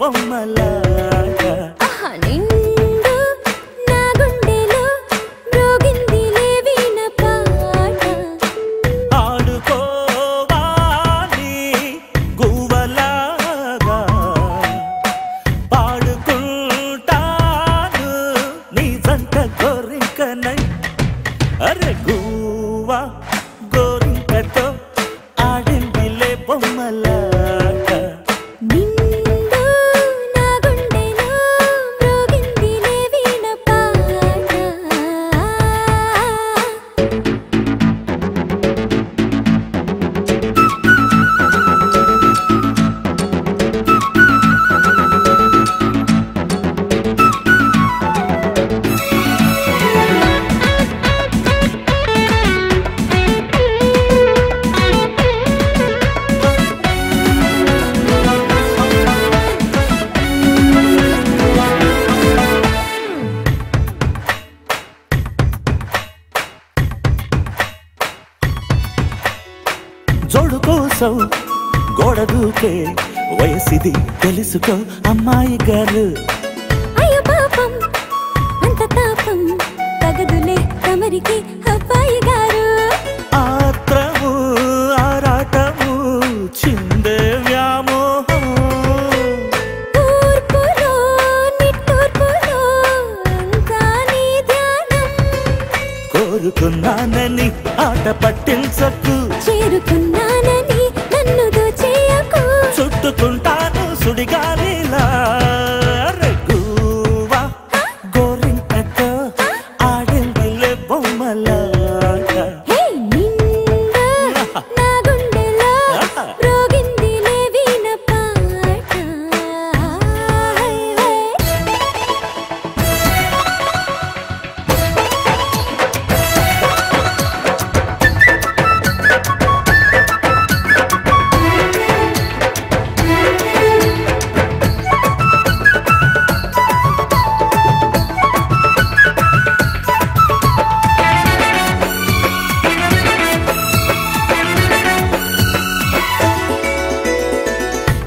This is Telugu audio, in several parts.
బొమ్మలాగా అరే గువ్వా గోరింకతో ఆడిందిలే బొమ్మలాగా నిండు నా గుండెలో మ్రోగిందిలే వీణ పాట జోడు కోసం గోడ దూకే వయసిది తెలుసుకో అమ్మాయి గారు అయ్యో పాపం అంత తాపం తగదులే తమరికి అబ్బాయి గారు ఆత్రము ఆరాటము చిందే వ్యామోహం తూర్పులో నిట్టూర్పులో అంతా నీ ధ్యానం కోరుకున్నానని ఆట పట్టించకు చేరుకున్నానని నన్ను దోచేయకు చుట్టుకుంటాను సుడిగాలిలా గువ్వా గోరింకతో ఆడిందిలే బొమ్మలాగా హే నిండు నా గుండెలో మ్రోగిందిలే వీణ పాట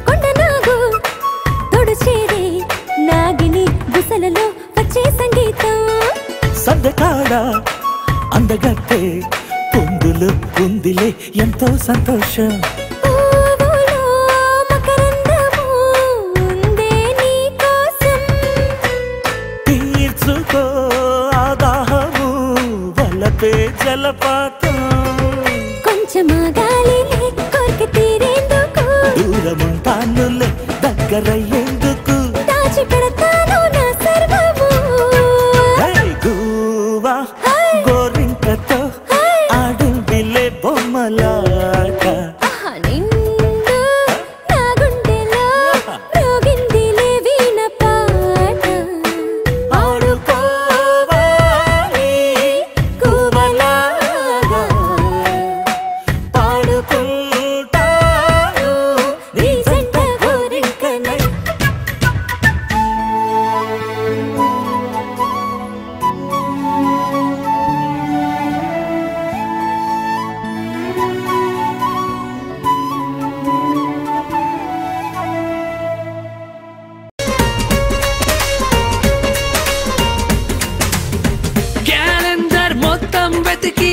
కొండనాగు తోడు చేరే నాగిని బుసలలో వచ్చే సంగీతం సందకాడ అందగట్టే పొందులు ఉందిలే ఎంతో సంతోషం పువ్వులో మకరందము ఉందే నీ కోసం తీర్చుకో ఆదాహము వలపే జలపాతం కొంచెం ఆగాలిలే కోరిక తీరేందుకు దూరముంటానులే దగ్గరయ్యేందుకు దాచి పెడతాను నా సర్వము గువ్వా గోరింకతో ఆడిందిలే బొమ్మలాగా నిండు నా గుండెలో మ్రోగిందిలే వీణ పాట ఆడుకోవాలి గువ్వలాగా పాడుకుంటాను నీ జంట గోరింకనై క్యాలెండర్ మొత్తం వెతికి